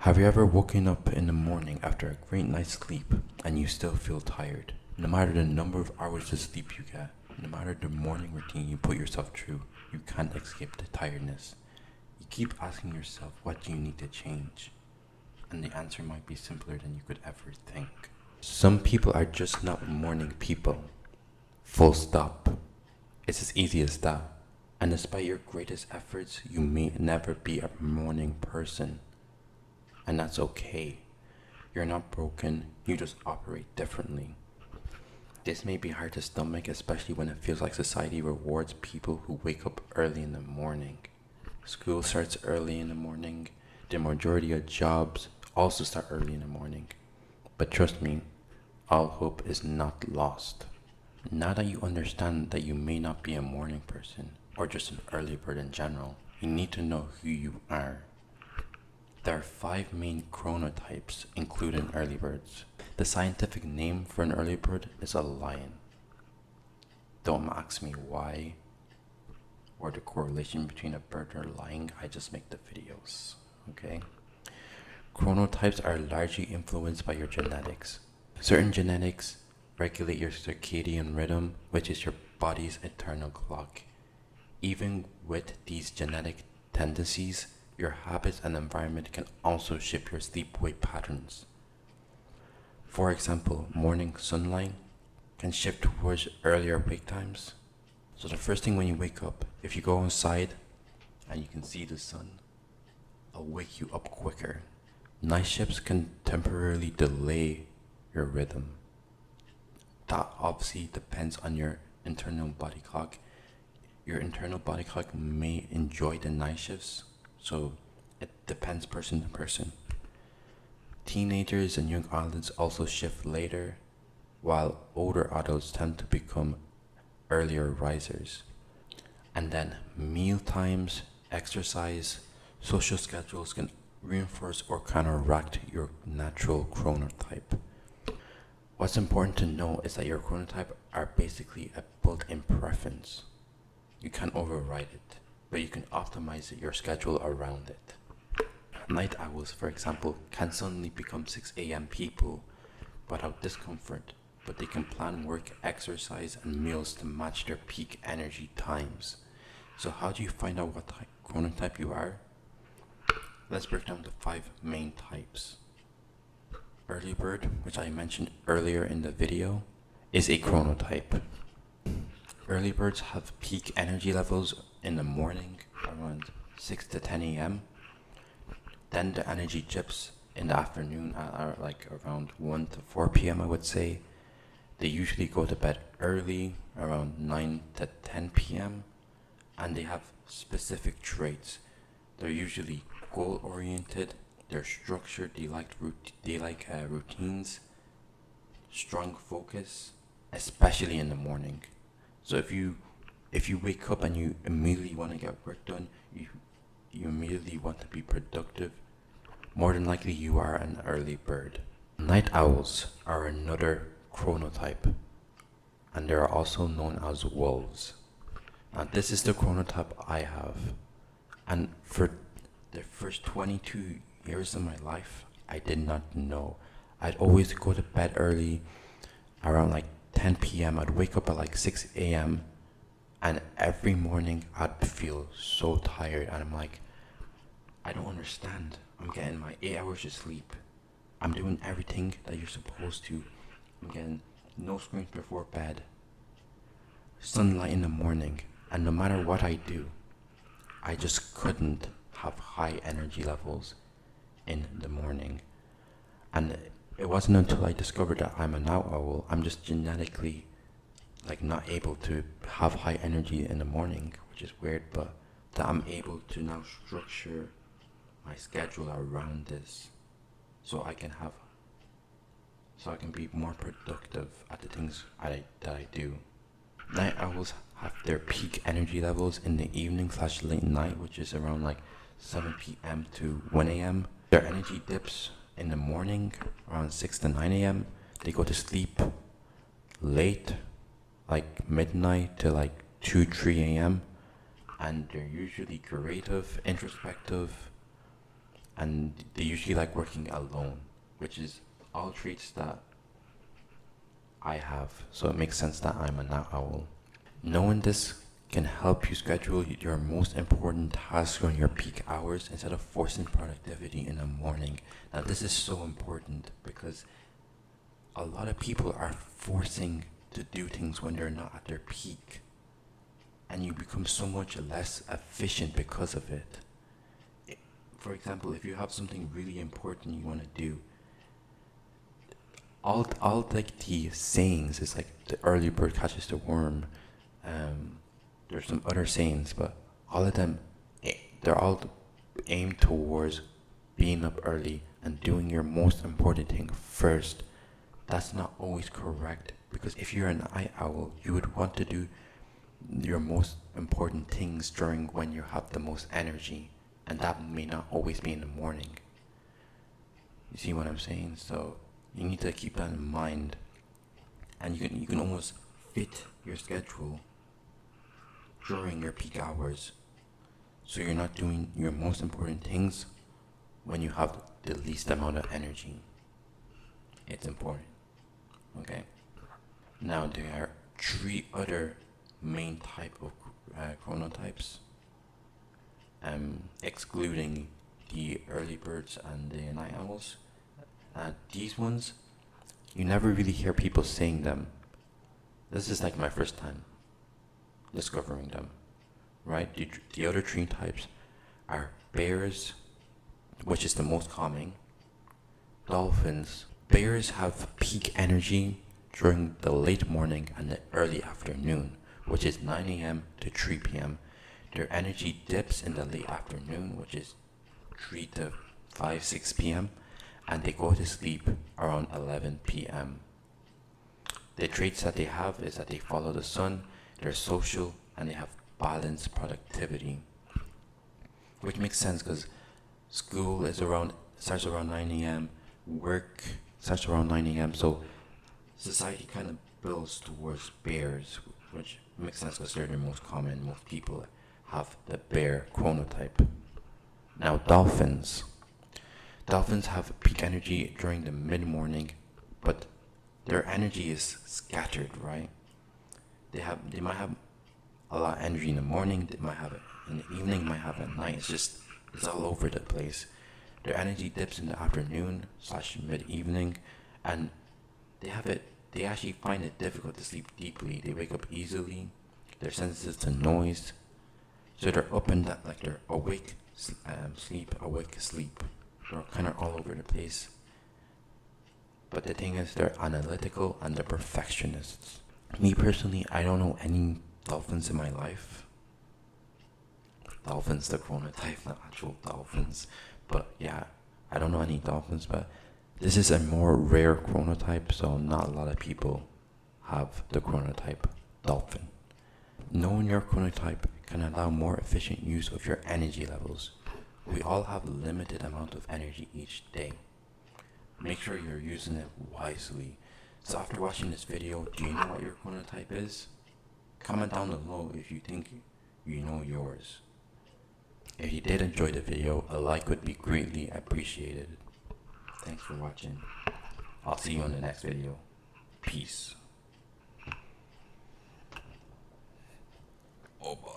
Have you ever woken up in the morning after a great night's sleep and you still feel tired? No matter the number of hours of sleep you get, no matter the morning routine you put yourself through, you can't escape the tiredness. You keep asking yourself, what do you need to change? And the answer might be simpler than you could ever think. Some people are just not morning people. Full stop. It's as easy as that. And despite your greatest efforts, you may never be a morning person. And that's okay. You're not broken, you just operate differently. This may be hard to stomach, especially when it feels like society rewards people who wake up early in the morning. School starts early in the morning. The majority of jobs also start early in the morning. But trust me, all hope is not lost. Now that you understand that you may not be a morning person, or just an early bird in general, you need to know who you are. There are 5 main chronotypes, including early birds. The scientific name for an early bird is a lion. Don't ask me why or the correlation between a bird or lion, I just make the videos, okay? Chronotypes are largely influenced by your genetics. Certain genetics regulate your circadian rhythm, which is your body's internal clock. Even with these genetic tendencies, your habits and environment can also shape your sleep-wake patterns. For example, morning sunlight can shift towards earlier wake times. So the first thing when you wake up, if you go outside and you can see the sun, it'll wake you up quicker. Night shifts can temporarily delay your rhythm. That obviously depends on your internal body clock. Your internal body clock may enjoy the night shifts, so it depends person to person. Teenagers and young adults also shift later, while older adults tend to become earlier risers. And then meal times, exercise, social schedules can reinforce or counteract your natural chronotype. What's important to know is that your chronotype are basically a built-in preference. You can't override it, but you can optimize your schedule around it. Night owls, for example, can suddenly become 6 a.m. people without discomfort, but they can plan work, exercise, and meals to match their peak energy times. So how do you find out what chronotype you are? Let's break down the 5 main types. Early bird, which I mentioned earlier in the video, is a chronotype. Early birds have peak energy levels in the morning around 6 to 10 a.m. Then the energy dips in the afternoon at like around 1 to 4 p.m. I would say. They usually go to bed early around 9 to 10 p.m. and they have specific traits. They're usually goal oriented, they're structured, they like routines, strong focus, especially in the morning. So if you wake up and you immediately want to get work done, you immediately want to be productive, more than likely you are an early bird. Night owls are another chronotype, and they are also known as wolves. Now this is the chronotype I have, and for the first 22 years of my life, I did not know. I'd always go to bed early, around like 10 p.m. I'd wake up at like 6 a.m. and every morning I'd feel so tired, and I'm like, I don't understand. I'm getting my 8 hours of sleep. I'm doing everything that you're supposed to. I'm getting no screens before bed, sunlight in the morning, and no matter what I do, I just couldn't have high energy levels in the morning. And it wasn't until I discovered that I'm a night owl, I'm just genetically like not able to have high energy in the morning, which is weird, but that I'm able to now structure my schedule around this so I can be more productive at the things that I do. Night owls have their peak energy levels in the evening / late night, which is around like 7 p.m. to 1 a.m. Their energy dips in the morning around 6 to 9 a.m. They go to sleep late, like midnight to like 2, 3 a.m. And they're usually creative, introspective, and they usually like working alone, which is all traits that I have. So it makes sense that I'm a night owl. Knowing this can help you schedule your most important tasks during your peak hours instead of forcing productivity in the morning. Now, this is so important because a lot of people are forcing to do things when they're not at their peak, and you become so much less efficient because of it. For example, if you have something really important you want to do, all like the sayings is like the early bird catches the worm. There's some other sayings, but all of them, they're all aimed towards being up early and doing your most important thing first. That's not always correct, because if you're an night owl, you would want to do your most important things during when you have the most energy, and that may not always be in the morning. You see what I'm saying? So you need to keep that in mind, and you can almost fit your schedule during your peak hours, so you're not doing your most important things when you have the least amount of energy. It's important. Okay. Now there are three other main type of chronotypes, excluding the early birds and the night owls. These ones, you never really hear people saying them. This is like my first time discovering them, right? The other three types are bears, which is the most common, dolphins. Bears have peak energy during the late morning and the early afternoon, which is 9 a.m. to 3 p.m. Their energy dips in the late afternoon, which is 3 to 5, 6 p.m., and they go to sleep around 11 p.m. The traits that they have is that they follow the sun, they're social, and they have balanced productivity. Which makes sense because school starts around 9 a.m., work starts around 9 a.m., so society kind of builds towards bears, which makes sense because they're the most common. Most people have the bear chronotype. Now, dolphins. Dolphins have peak energy during the mid-morning, but their energy is scattered, right? They might have a lot of energy in the morning, they might have it in the evening, might have it at night. It's all over the place. Their energy dips in the afternoon / mid-evening, and they actually find it difficult to sleep deeply. They wake up easily, they're sensitive to noise, so they're up and that, like they're awake, sleep, awake, sleep. They're kind of all over the place. But the thing is, they're analytical and they're perfectionists. Me personally, I don't know any dolphins in my life. Dolphins, the chronotype, not actual dolphins. But yeah, I don't know any dolphins, but this is a more rare chronotype, so not a lot of people have the chronotype dolphin. Knowing your chronotype can allow more efficient use of your energy levels. We all have a limited amount of energy each day. Make sure you're using it wisely. So after watching this video, do you know what your chronotype is? Comment down below if you think you know yours. If you did enjoy the video, a like would be greatly appreciated. Thanks for watching. I'll see you in the next video. Peace. Oh boy.